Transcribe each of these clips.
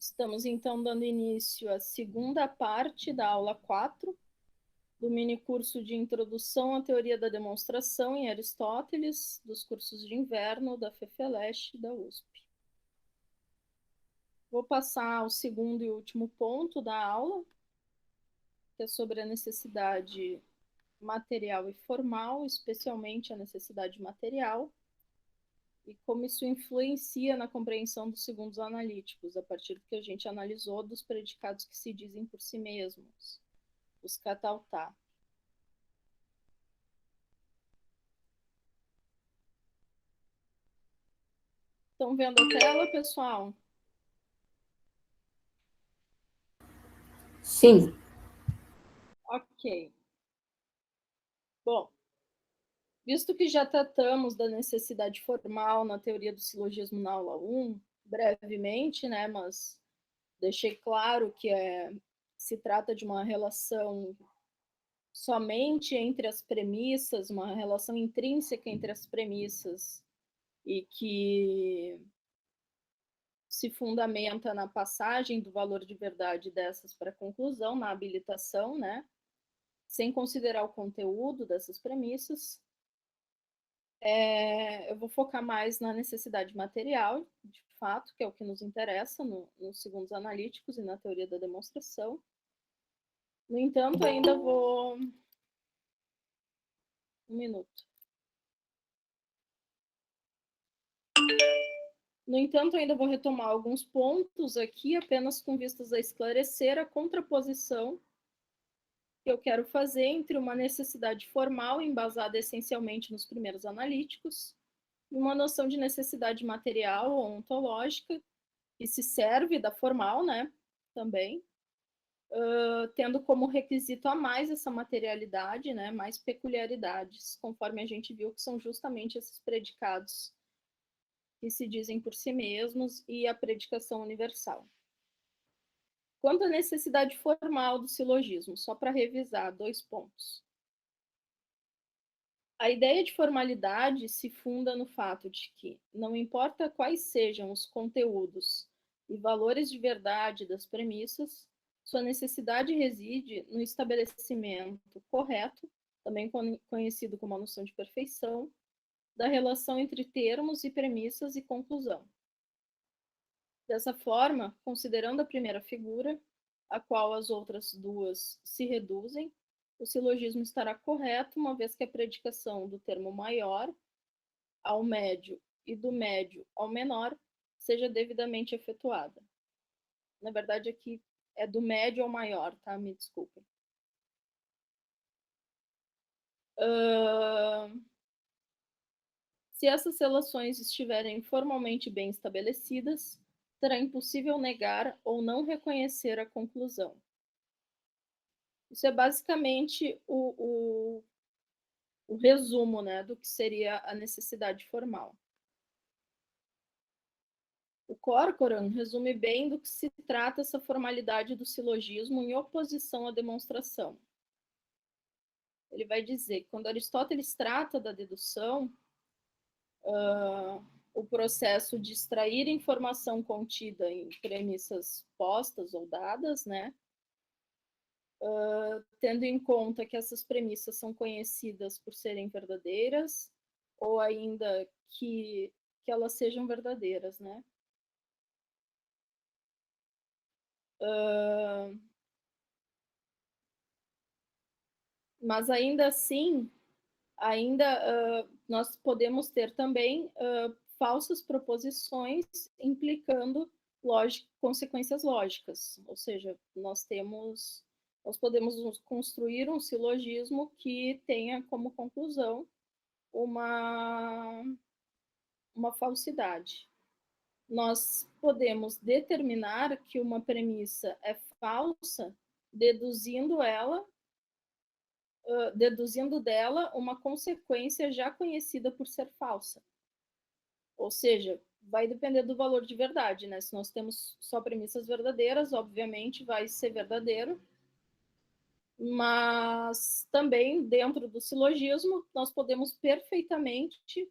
Estamos, então, dando início à segunda parte da aula 4 do minicurso de Introdução à Teoria da Demonstração em Aristóteles, dos cursos de inverno da FEFELESH e da USP. Vou passar ao segundo e último ponto da aula, que é sobre a necessidade material e formal, especialmente a necessidade material, e como isso influencia na compreensão dos segundos analíticos, a partir do que a gente analisou dos predicados que se dizem por si mesmos, os cataltá. Estão vendo a tela, pessoal? Sim. Ok. Bom, visto que já tratamos da necessidade formal na teoria do silogismo na aula 1, brevemente, né, mas deixei claro que se trata de uma relação somente entre as premissas, uma relação intrínseca entre as premissas e que se fundamenta na passagem do valor de verdade dessas para a conclusão, na habilitação, né? Sem considerar o conteúdo dessas premissas. Eu vou focar mais na necessidade material, de fato, que é o que nos interessa nos segundos analíticos e na teoria da demonstração. No entanto, ainda vou... Um minuto. No entanto, ainda vou retomar alguns pontos aqui, apenas com vistas a esclarecer a contraposição que eu quero fazer entre uma necessidade formal, embasada essencialmente nos primeiros analíticos, e uma noção de necessidade material ou ontológica, que se serve da formal, né, também, tendo como requisito a mais essa materialidade, né, mais peculiaridades, conforme a gente viu que são justamente esses predicados que se dizem por si mesmos e a predicação universal. Quanto à necessidade formal do silogismo, só para revisar 2 pontos. A ideia de formalidade se funda no fato de que, não importa quais sejam os conteúdos e valores de verdade das premissas, sua necessidade reside no estabelecimento correto, também conhecido como a noção de perfeição, da relação entre termos e premissas e conclusão. Dessa forma, considerando a primeira figura, a qual as outras duas se reduzem, o silogismo estará correto, uma vez que a predicação do termo maior ao médio e do médio ao menor seja devidamente efetuada. Na verdade, aqui é do médio ao maior, tá? Me desculpem. Se essas relações estiverem formalmente bem estabelecidas, será impossível negar ou não reconhecer a conclusão. Isso é basicamente o resumo, né, do que seria a necessidade formal. O Corcoran resume bem do que se trata essa formalidade do silogismo em oposição à demonstração. Ele vai dizer que quando Aristóteles trata da dedução, o processo de extrair informação contida em premissas postas ou dadas, né, tendo em conta que essas premissas são conhecidas por serem verdadeiras, ou ainda que elas sejam verdadeiras, né? Mas ainda assim, nós podemos ter também falsas proposições implicando consequências lógicas, ou seja, nós podemos construir um silogismo que tenha como conclusão uma falsidade. Nós podemos determinar que uma premissa é falsa deduzindo dela uma consequência já conhecida por ser falsa. Ou seja, vai depender do valor de verdade, né? Se nós temos só premissas verdadeiras, obviamente vai ser verdadeiro, mas também dentro do silogismo nós podemos perfeitamente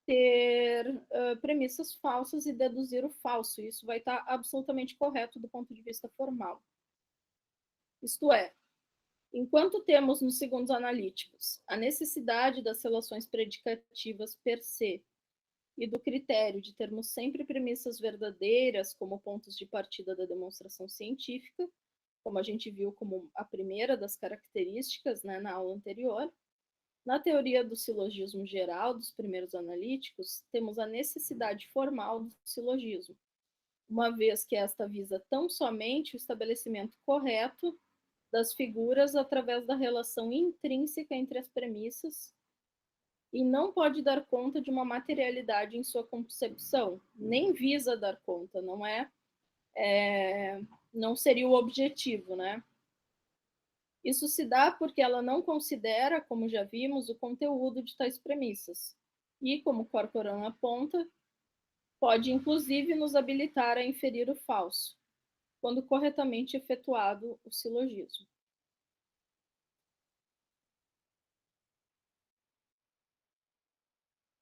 ter premissas falsas e deduzir o falso. Isso vai estar absolutamente correto do ponto de vista formal. Isto é, enquanto temos nos segundos analíticos a necessidade das relações predicativas per se e do critério de termos sempre premissas verdadeiras como pontos de partida da demonstração científica, como a gente viu como a primeira das características, né, na aula anterior, na teoria do silogismo geral dos primeiros analíticos, temos a necessidade formal do silogismo, uma vez que esta visa tão somente o estabelecimento correto das figuras através da relação intrínseca entre as premissas e não pode dar conta de uma materialidade em sua concepção, nem visa dar conta, não seria o objetivo, né? Isso se dá porque ela não considera, como já vimos, o conteúdo de tais premissas. E, como Corcoran aponta, pode inclusive nos habilitar a inferir o falso, quando corretamente efetuado o silogismo.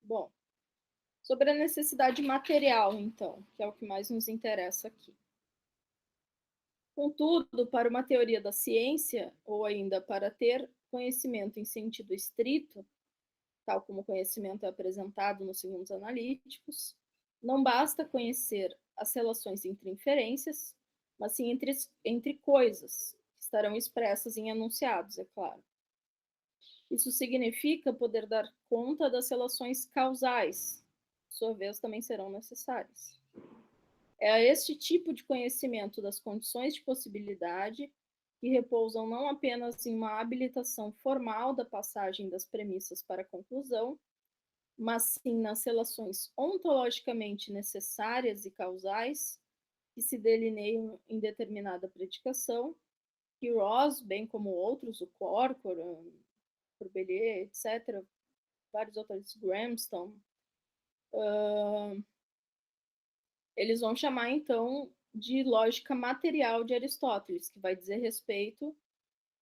Bom, sobre a necessidade material, então, que é o que mais nos interessa aqui. Contudo, para uma teoria da ciência, ou ainda para ter conhecimento em sentido estrito, tal como o conhecimento é apresentado nos segundos analíticos, não basta conhecer as relações entre inferências, mas sim entre coisas, que estarão expressas em enunciados, é claro. Isso significa poder dar conta das relações causais, por sua vez também serão necessárias. É a este tipo de conhecimento das condições de possibilidade que repousam não apenas em uma habilitação formal da passagem das premissas para a conclusão, mas sim nas relações ontologicamente necessárias e causais que se delineiam em determinada predicação, que Ross, bem como outros, o Corcoran, Corbelier, etc., vários outros, Gramston, eles vão chamar, então, de lógica material de Aristóteles, que vai dizer respeito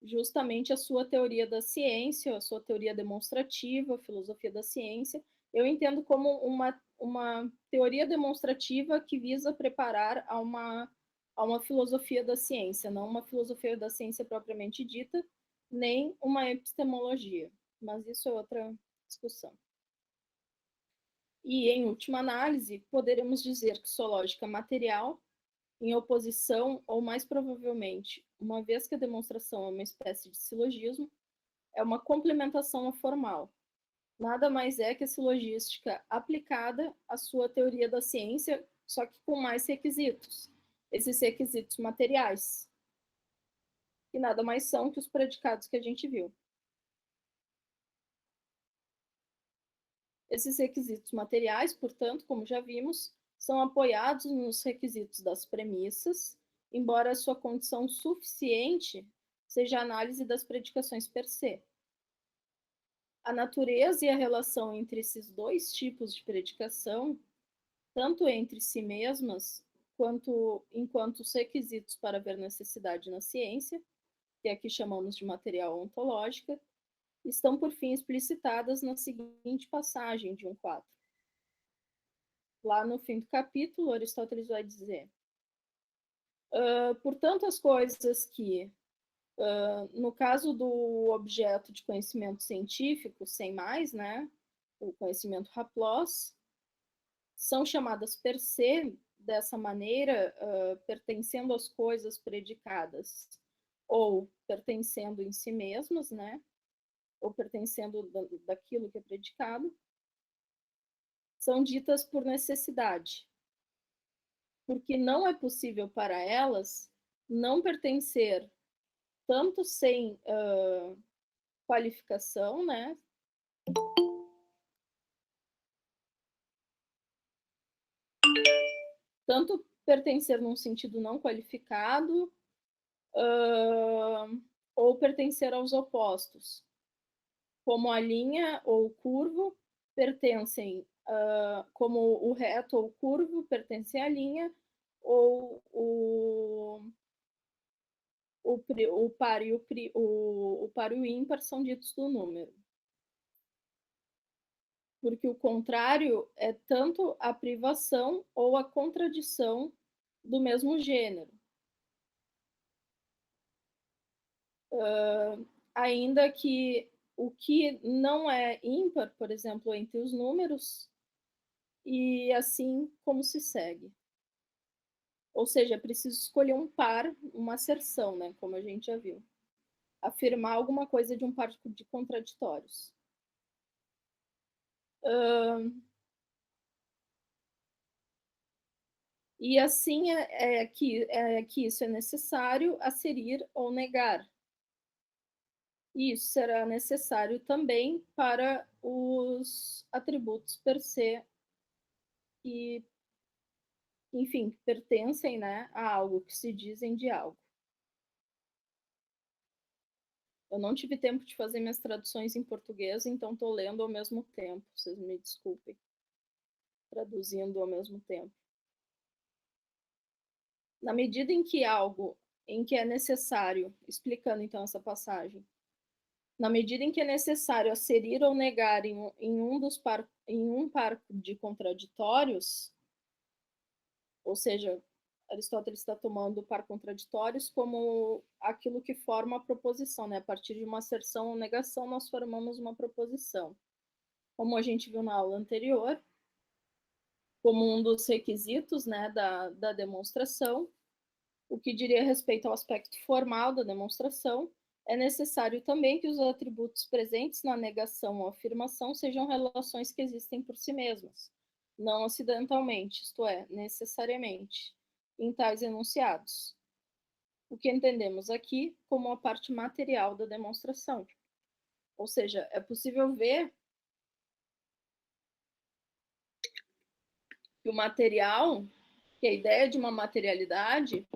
justamente à sua teoria da ciência, à sua teoria demonstrativa, a filosofia da ciência. Eu entendo como uma teoria demonstrativa que visa preparar a uma filosofia da ciência, não uma filosofia da ciência propriamente dita, nem uma epistemologia, mas isso é outra discussão. E, em última análise, poderemos dizer que sua lógica material, em oposição, ou mais provavelmente, uma vez que a demonstração é uma espécie de silogismo, é uma complementação à formal. Nada mais é que a silogística aplicada à sua teoria da ciência, só que com mais requisitos. Esses requisitos materiais, que nada mais são que os predicados que a gente viu. Esses requisitos materiais, portanto, como já vimos, são apoiados nos requisitos das premissas, embora a sua condição suficiente seja a análise das predicações per se. A natureza e a relação entre esses dois tipos de predicação, tanto entre si mesmas, quanto enquanto os requisitos para ver necessidade na ciência, que aqui chamamos de material ontológica, estão, por fim, explicitadas na seguinte passagem de 1.4. Lá no fim do capítulo, Aristóteles vai dizer: portanto, as coisas que, no caso do objeto de conhecimento científico, sem mais, né, o conhecimento haplós, são chamadas per se, dessa maneira, pertencendo às coisas predicadas, ou pertencendo em si mesmas, né, ou pertencendo daquilo que é predicado, são ditas por necessidade, porque não é possível para elas não pertencer tanto sem qualificação, né? Tanto pertencer num sentido não qualificado, ou pertencer aos opostos, como a linha ou o curvo pertencem, como o reto ou o curvo pertencem à linha, ou o par e o par e o ímpar são ditos do número. porque o contrário é tanto a privação ou a contradição do mesmo gênero. Ainda que o que não é ímpar, por exemplo, entre os números, e assim como se segue. Ou seja, é preciso escolher um par, uma asserção, né, como a gente já viu. Afirmar alguma coisa de um par de contraditórios. E assim que isso é necessário asserir ou negar. E isso será necessário também para os atributos per se que, enfim, pertencem, né, a algo, que se dizem de algo. Eu não tive tempo de fazer minhas traduções em português, então estou lendo ao mesmo tempo. Vocês me desculpem. Traduzindo ao mesmo tempo. Na medida em que algo em que é necessário, explicando então essa passagem, na medida em que é necessário asserir ou negar em um par de contraditórios, ou seja, Aristóteles está tomando par contraditórios como aquilo que forma a proposição, né? A partir de uma asserção ou negação, nós formamos uma proposição. Como a gente viu na aula anterior, como um dos requisitos, né, da demonstração, o que diria respeito ao aspecto formal da demonstração, é necessário também que os atributos presentes na negação ou afirmação sejam relações que existem por si mesmas, não acidentalmente, isto é, necessariamente, em tais enunciados. O que entendemos aqui como a parte material da demonstração. Ou seja, é possível ver que o material, que a ideia de uma materialidade,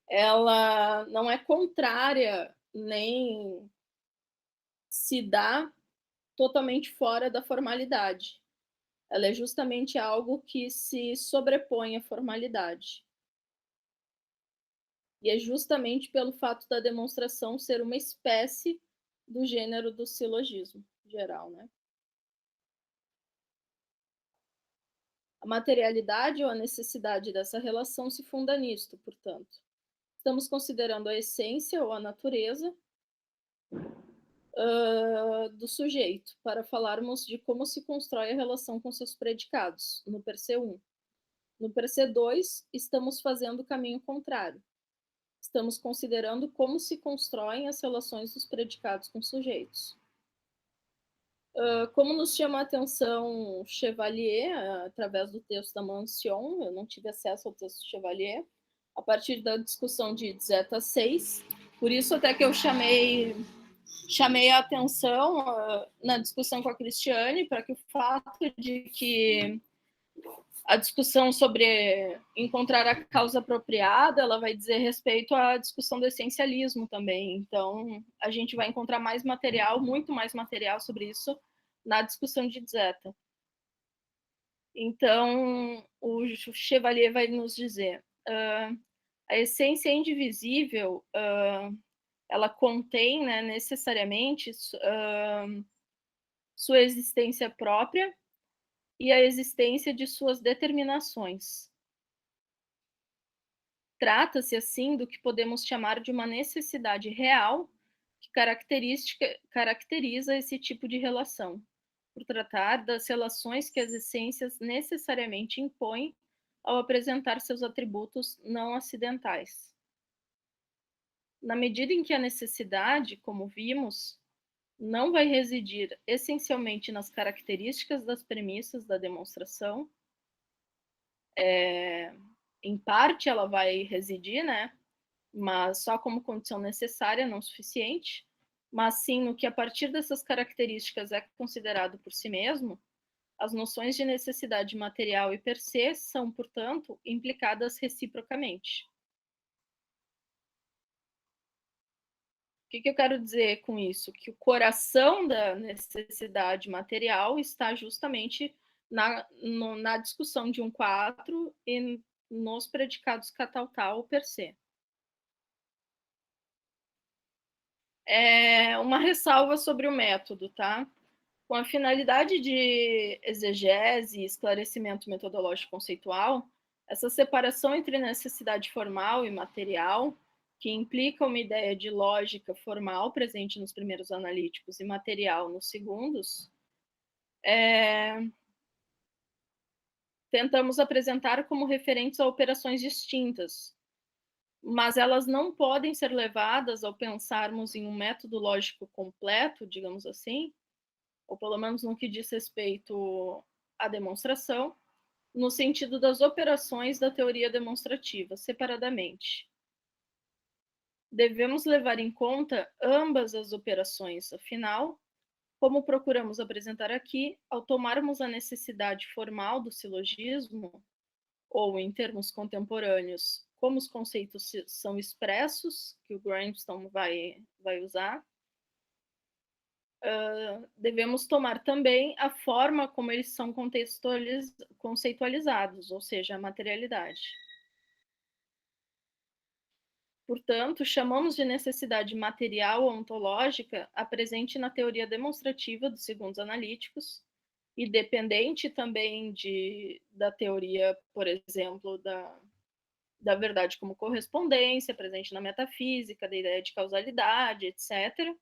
ela não é contrária nem se dá totalmente fora da formalidade. Ela é justamente algo que se sobrepõe à formalidade. E é justamente pelo fato da demonstração ser uma espécie do gênero do silogismo geral, né? A materialidade ou a necessidade dessa relação se funda nisto, portanto. Estamos considerando a essência ou a natureza do sujeito, para falarmos de como se constrói a relação com seus predicados, no per se 1. No per se 2, estamos fazendo o caminho contrário. Estamos considerando como se constroem as relações dos predicados com sujeitos. Como nos chama a atenção Chevalier, através do texto da Mancion, eu não tive acesso ao texto de Chevalier, a partir da discussão de Zeta 6, por isso até que eu chamei a atenção na discussão com a Cristiane, para que o fato de que a discussão sobre encontrar a causa apropriada, ela vai dizer respeito à discussão do essencialismo também. Então, a gente vai encontrar mais material, muito mais material sobre isso na discussão de Zeta. Então, o Chevalier vai nos dizer, a essência indivisível, ela contém, né, necessariamente sua existência própria e a existência de suas determinações. Trata-se, assim, do que podemos chamar de uma necessidade real que caracteriza esse tipo de relação, por tratar das relações que as essências necessariamente impõem ao apresentar seus atributos não acidentais. Na medida em que a necessidade, como vimos, não vai residir essencialmente nas características das premissas da demonstração, em parte ela vai residir, né? Mas só como condição necessária, não suficiente, mas sim no que a partir dessas características é considerado por si mesmo, as noções de necessidade material e per se são, portanto, implicadas reciprocamente. O que eu quero dizer com isso? Que o coração da necessidade material está justamente na discussão de um quadro e nos predicados catal per se. Uma ressalva sobre o método, tá? Com a finalidade de exegese e esclarecimento metodológico conceitual, essa separação entre necessidade formal e material, que implica uma ideia de lógica formal presente nos primeiros analíticos e material nos segundos, tentamos apresentar como referentes a operações distintas, mas elas não podem ser levadas ao pensarmos em um método lógico completo, digamos assim, ou pelo menos no que diz respeito à demonstração, no sentido das operações da teoria demonstrativa, separadamente. Devemos levar em conta ambas as operações, afinal, como procuramos apresentar aqui, ao tomarmos a necessidade formal do silogismo, ou em termos contemporâneos, como os conceitos são expressos, que o Gramston vai usar, devemos tomar também a forma como eles são conceitualizados, ou seja, a materialidade. Portanto, chamamos de necessidade material ou ontológica a presente na teoria demonstrativa dos segundos analíticos, e dependente também da teoria, por exemplo, da verdade como correspondência, presente na metafísica, da ideia de causalidade, etc.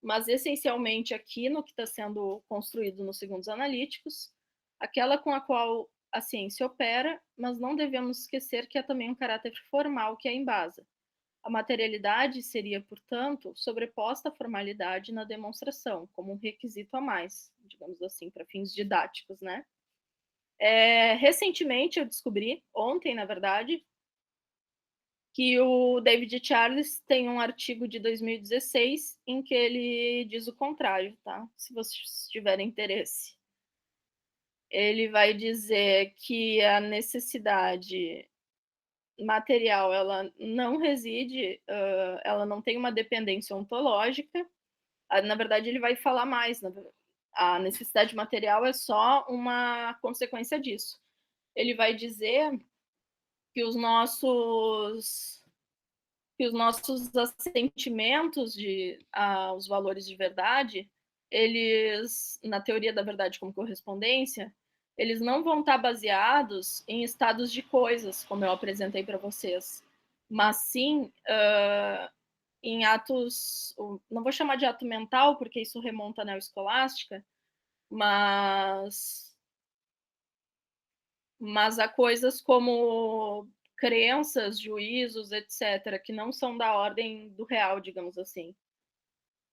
Mas essencialmente aqui no que está sendo construído nos segundos analíticos, aquela com a qual a ciência opera, mas não devemos esquecer que há também um caráter formal que a embasa. A materialidade seria, portanto, sobreposta à formalidade na demonstração, como um requisito a mais, digamos assim, para fins didáticos, né? Recentemente eu descobri, ontem, na verdade, que o David Charles tem um artigo de 2016 em que ele diz o contrário, tá? Se vocês tiverem interesse. Ele vai dizer que a necessidade material, ela não reside, ela não tem uma dependência ontológica. Na verdade, ele vai falar mais. A necessidade material é só uma consequência disso. Ele vai dizer que os nossos assentimentos aos valores de verdade, eles, na teoria da verdade como correspondência, eles não vão estar baseados em estados de coisas, como eu apresentei para vocês, mas sim em atos, não vou chamar de ato mental, porque isso remonta à neoescolástica, mas há coisas como crenças, juízos, etc., que não são da ordem do real, digamos assim.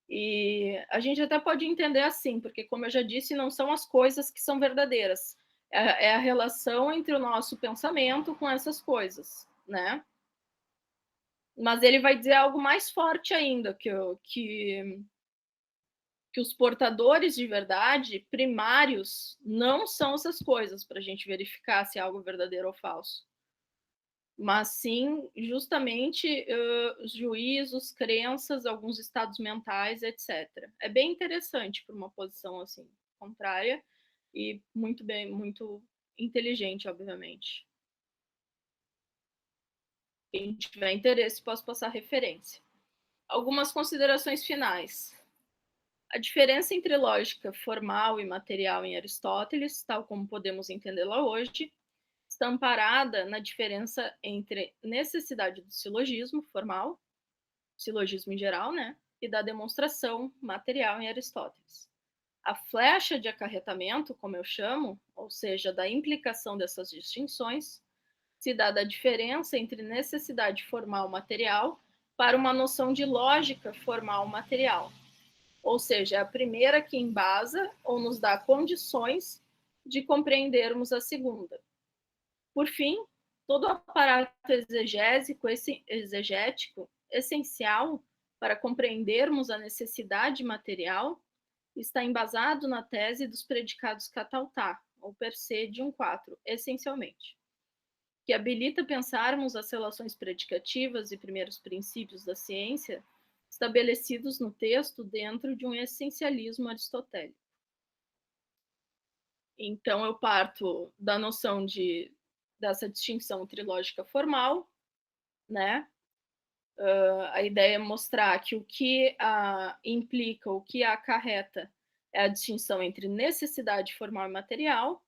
E a gente até pode entender assim, porque, como eu já disse, não são as coisas que são verdadeiras, é a relação entre o nosso pensamento com essas coisas, né? Mas ele vai dizer algo mais forte ainda, que os portadores de verdade primários não são essas coisas, para a gente verificar se é algo verdadeiro ou falso, mas sim justamente os juízos, crenças, alguns estados mentais, etc. É bem interessante para uma posição assim contrária e muito inteligente, obviamente. Quem tiver interesse, posso passar referência. Algumas considerações finais. A diferença entre lógica formal e material em Aristóteles, tal como podemos entendê-la hoje, está amparada na diferença entre necessidade do silogismo formal, silogismo em geral, né, e da demonstração material em Aristóteles. A flecha de acarretamento, como eu chamo, ou seja, da implicação dessas distinções, se dá da diferença entre necessidade formal material para uma noção de lógica formal material, ou seja, é a primeira que embasa ou nos dá condições de compreendermos a segunda. Por fim, todo o aparato exegético essencial para compreendermos a necessidade material está embasado na tese dos predicados cataltá, ou per se de 1.4, essencialmente, que habilita pensarmos as relações predicativas e primeiros princípios da ciência estabelecidos no texto dentro de um essencialismo aristotélico. Então, eu parto da noção dessa distinção entre lógica formal, né? A ideia é mostrar que o que implica, o que acarreta é a distinção entre necessidade formal e material,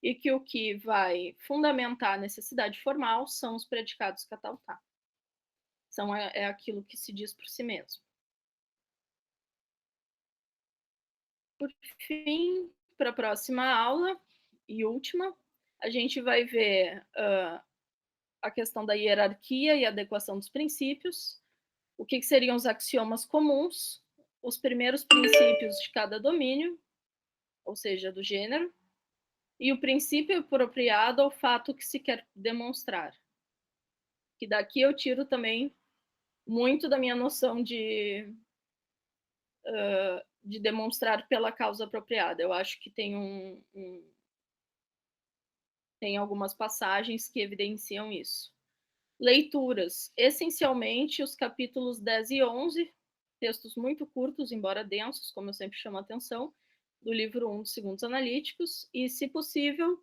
e que o que vai fundamentar a necessidade formal são os predicados cataltá. É aquilo que se diz por si mesmo. Por fim, para a próxima aula, e última, a gente vai ver a questão da hierarquia e adequação dos princípios, o que seriam os axiomas comuns, os primeiros princípios de cada domínio, ou seja, do gênero, e o princípio apropriado ao fato que se quer demonstrar. Que daqui eu tiro também muito da minha noção de demonstrar pela causa apropriada. Eu acho que tem tem algumas passagens que evidenciam isso. Leituras, essencialmente os capítulos 10 e 11, textos muito curtos, embora densos, como eu sempre chamo a atenção, do livro 1 dos Segundos Analíticos, e, se possível,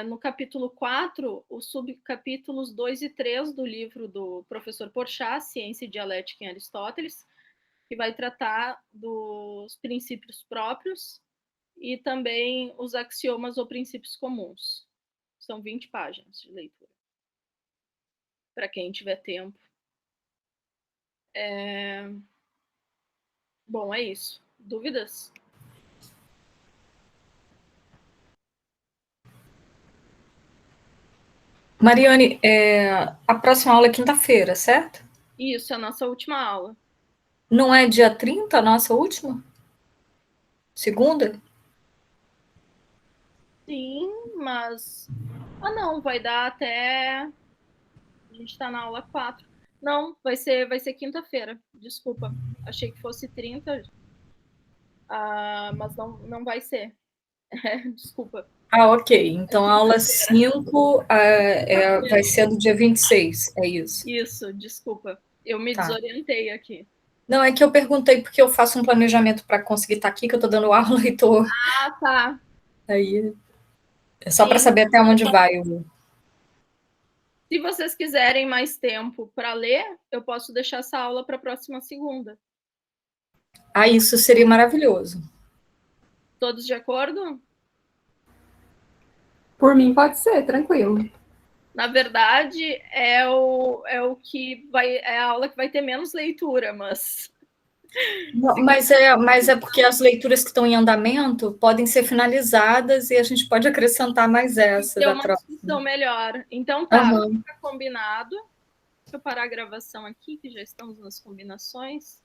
no capítulo 4, os subcapítulos 2 e 3 do livro do professor Porchat, Ciência e Dialética em Aristóteles, que vai tratar dos princípios próprios e também os axiomas ou princípios comuns. São 20 páginas de leitura, para quem tiver tempo. Bom, é isso. Dúvidas? Mariane, a próxima aula é quinta-feira, certo? Isso, é a nossa última aula. Não é dia 30 a nossa última? Segunda? Sim, mas... não, vai dar até... A gente está na aula 4. Não, vai ser quinta-feira. Desculpa. Achei que fosse 30. Mas não vai ser. Desculpa. Ah, ok. Então a aula 5 vai ser do dia 26, é isso? Isso, desculpa. Eu me desorientei aqui. Não, é que eu perguntei porque eu faço um planejamento para conseguir estar aqui, que eu estou dando aula e estou... Ah, tá. Aí, é só para saber até onde vai. Se vocês quiserem mais tempo para ler, eu posso deixar essa aula para a próxima segunda. Ah, isso seria maravilhoso. Todos de acordo? Por mim, pode ser, tranquilo. Na verdade, é a aula que vai ter menos leitura, mas... Mas é porque as leituras que estão em andamento podem ser finalizadas e a gente pode acrescentar mais essa Ter da uma próxima. discussão melhor. Então tá, fica combinado. Deixa eu parar a gravação aqui, que já estamos nas combinações.